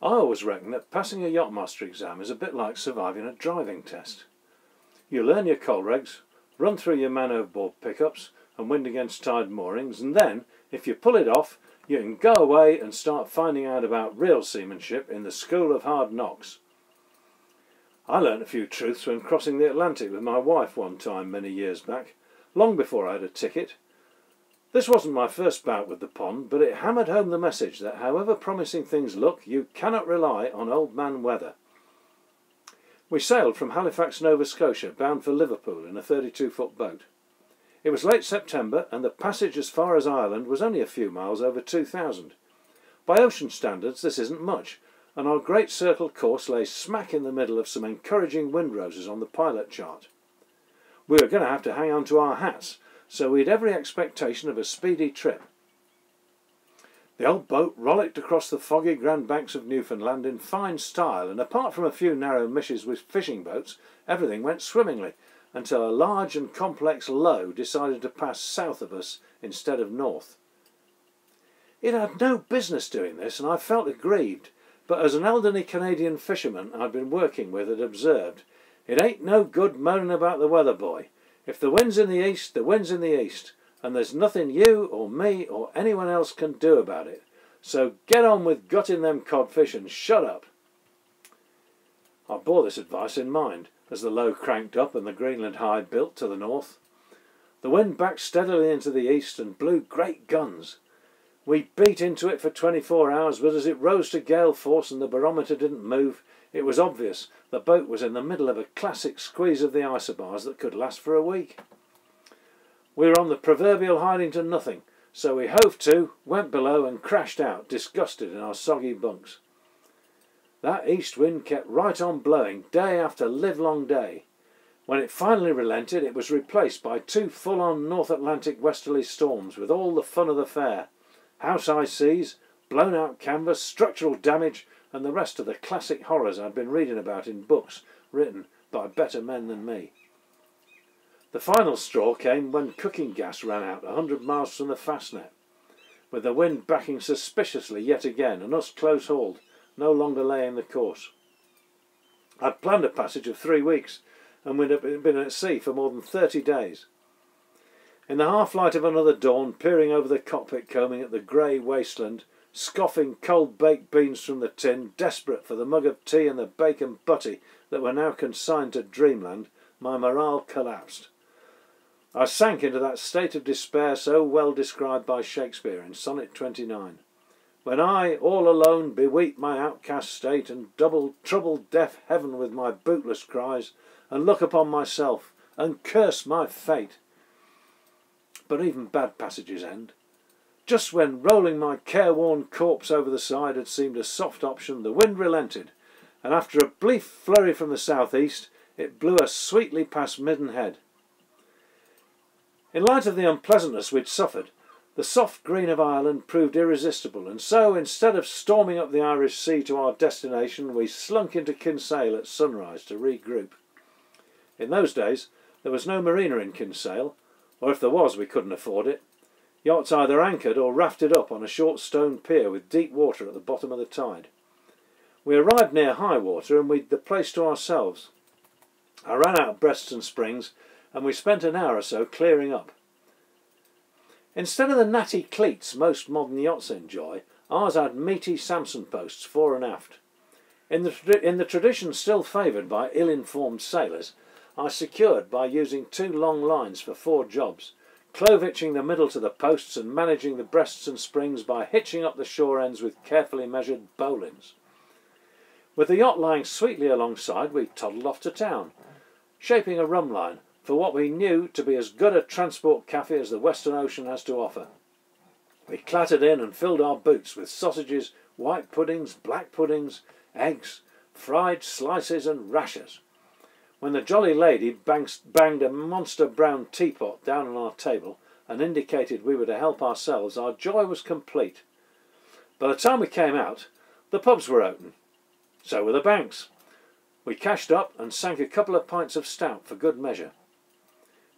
I always reckon that passing a yachtmaster exam is a bit like surviving a driving test. You learn your colregs, run through your man overboard pickups and wind against tide moorings, and then, if you pull it off, you can go away and start finding out about real seamanship in the school of hard knocks. I learnt a few truths when crossing the Atlantic with my wife one time many years back, long before I had a ticket. This wasn't my first bout with the pond, but it hammered home the message that however promising things look, you cannot rely on old man weather. We sailed from Halifax, Nova Scotia, bound for Liverpool in a 32-foot boat. It was late September, and the passage as far as Ireland was only a few miles over 2,000. By ocean standards this isn't much, and our great circle course lay smack in the middle of some encouraging windroses on the pilot chart. We were going to have to hang on to our hats, so we had every expectation of a speedy trip. The old boat rollicked across the foggy Grand Banks of Newfoundland in fine style, and apart from a few narrow misses with fishing boats, everything went swimmingly, until a large and complex low decided to pass south of us instead of north. It had no business doing this, and I felt aggrieved, but as an elderly Canadian fisherman I'd been working with had observed, "It ain't no good moaning about the weather, boy. If the wind's in the east, the wind's in the east, and there's nothing you or me or anyone else can do about it. So get on with gutting them codfish and shut up." I bore this advice in mind as the low cranked up and the Greenland High built to the north. The wind backed steadily into the east and blew great guns. We beat into it for 24 hours, but as it rose to gale force and the barometer didn't move, it was obvious the boat was in the middle of a classic squeeze of the isobars that could last for a week. We were on the proverbial hiding to nothing, so we hove to, went below and crashed out, disgusted in our soggy bunks. That east wind kept right on blowing, day after livelong day. When it finally relented, it was replaced by 2 full-on North Atlantic westerly storms with all the fun of the fair. House-high seas, blown-out canvas, structural damage, and the rest of the classic horrors I'd been reading about in books written by better men than me. The final straw came when cooking gas ran out 100 miles from the fastnet, with the wind backing suspiciously yet again, and us close-hauled, no longer laying the course. I'd planned a passage of 3 weeks, and we'd been at sea for more than 30 days. In the half-light of another dawn, peering over the cockpit combing at the grey wasteland, scoffing cold baked beans from the tin, desperate for the mug of tea and the bacon butty that were now consigned to dreamland, my morale collapsed. I sank into that state of despair so well described by Shakespeare in Sonnet 29. When I, all alone, beweep my outcast state, and trouble deaf heaven with my bootless cries, and look upon myself, and curse my fate. But even bad passages end. Just when rolling my careworn corpse over the side had seemed a soft option, the wind relented, and after a brief flurry from the southeast, it blew us sweetly past Middenhead. In light of the unpleasantness we'd suffered, the soft green of Ireland proved irresistible, and so, instead of storming up the Irish Sea to our destination, we slunk into Kinsale at sunrise to regroup. In those days, there was no marina in Kinsale, or if there was, we couldn't afford it. Yachts either anchored or rafted up on a short stone pier with deep water at the bottom of the tide. We arrived near high water, and we'd the place to ourselves. I ran out breasts and springs, and we spent an hour or so clearing up. Instead of the natty cleats most modern yachts enjoy, ours had meaty Samson posts fore and aft. In the tradition still favoured by ill-informed sailors, I secured by using 2 long lines for 4 jobs, clove-hitching the middle to the posts and managing the breasts and springs by hitching up the shore ends with carefully measured bowlines. With the yacht lying sweetly alongside, we toddled off to town, shaping a rum line for what we knew to be as good a transport cafe as the Western Ocean has to offer. We clattered in and filled our boots with sausages, white puddings, black puddings, eggs, fried slices and rashers. When the jolly lady banged a monster brown teapot down on our table and indicated we were to help ourselves, our joy was complete. By the time we came out, the pubs were open. So were the banks. We cashed up and sank a couple of pints of stout for good measure.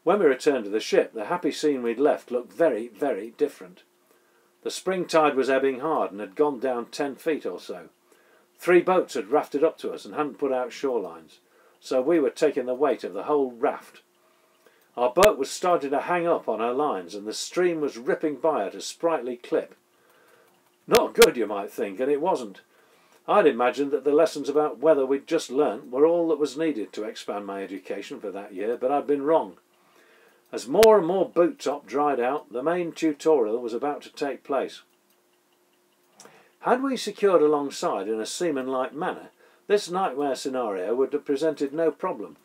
When we returned to the ship, the happy scene we'd left looked very, very different. The spring tide was ebbing hard and had gone down 10 feet or so. 3 boats had rafted up to us and hadn't put out shorelines, so we were taking the weight of the whole raft. Our boat was starting to hang up on her lines and the stream was ripping by at a sprightly clip. Not good, you might think, and it wasn't. I'd imagined that the lessons about weather we'd just learnt were all that was needed to expand my education for that year, but I'd been wrong. As more and more boot top dried out, the main tutorial was about to take place. Had we secured alongside in a seaman-like manner, this nightmare scenario would have presented no problem.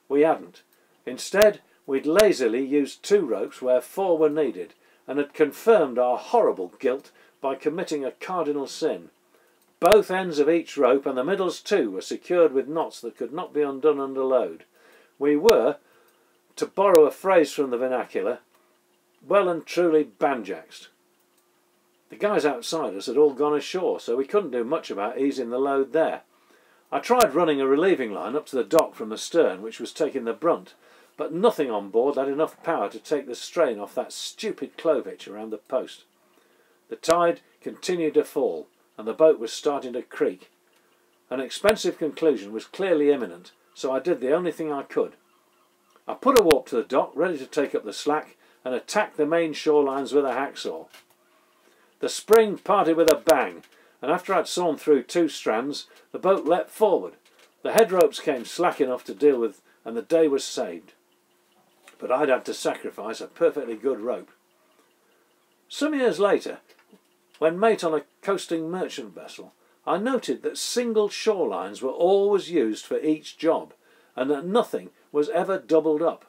We hadn't. Instead, we'd lazily used 2 ropes where 4 were needed, and had confirmed our horrible guilt by committing a cardinal sin. Both ends of each rope, and the middles too, were secured with knots that could not be undone under load. We were, to borrow a phrase from the vernacular, well and truly banjaxed. The guys outside us had all gone ashore, so we couldn't do much about easing the load there. I tried running a relieving line up to the dock from the stern, which was taking the brunt, but nothing on board had enough power to take the strain off that stupid clove-hitch around the post. The tide continued to fall, and the boat was starting to creak. An expensive conclusion was clearly imminent, so I did the only thing I could. I put a warp to the dock, ready to take up the slack, and attacked the main shorelines with a hacksaw. The spring parted with a bang, and after I'd sawn through 2 strands, the boat leapt forward. The head ropes came slack enough to deal with, and the day was saved. But I'd had to sacrifice a perfectly good rope. Some years later, when mate on a coasting merchant vessel, I noted that single shorelines were always used for each job, and that nothing was ever doubled up.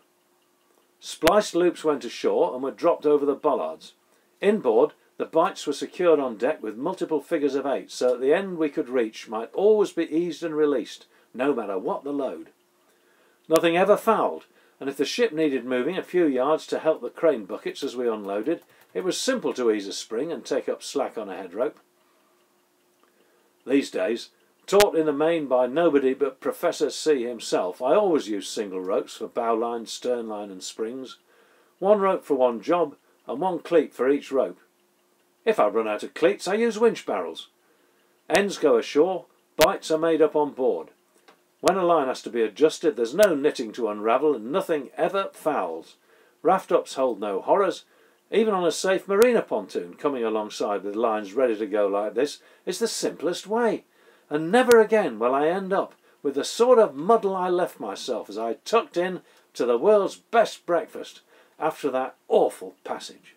Spliced loops went ashore and were dropped over the bollards. Inboard, the bights were secured on deck with multiple figures of 8, so that the end we could reach might always be eased and released, no matter what the load. Nothing ever fouled, and if the ship needed moving a few yards to help the crane buckets as we unloaded, it was simple to ease a spring and take up slack on a head rope. These days, taught in the main by nobody but Professor C himself, I always use single ropes for bow line, stern line and springs. 1 rope for 1 job and 1 cleat for each rope. If I run out of cleats, I use winch barrels. Ends go ashore, bights are made up on board. When a line has to be adjusted, there's no knitting to unravel and nothing ever fouls. Raft-ups hold no horrors. Even on a safe marina pontoon, coming alongside with lines ready to go like this is the simplest way. And never again will I end up with the sort of muddle I left myself as I tucked in to the world's best breakfast after that awful passage.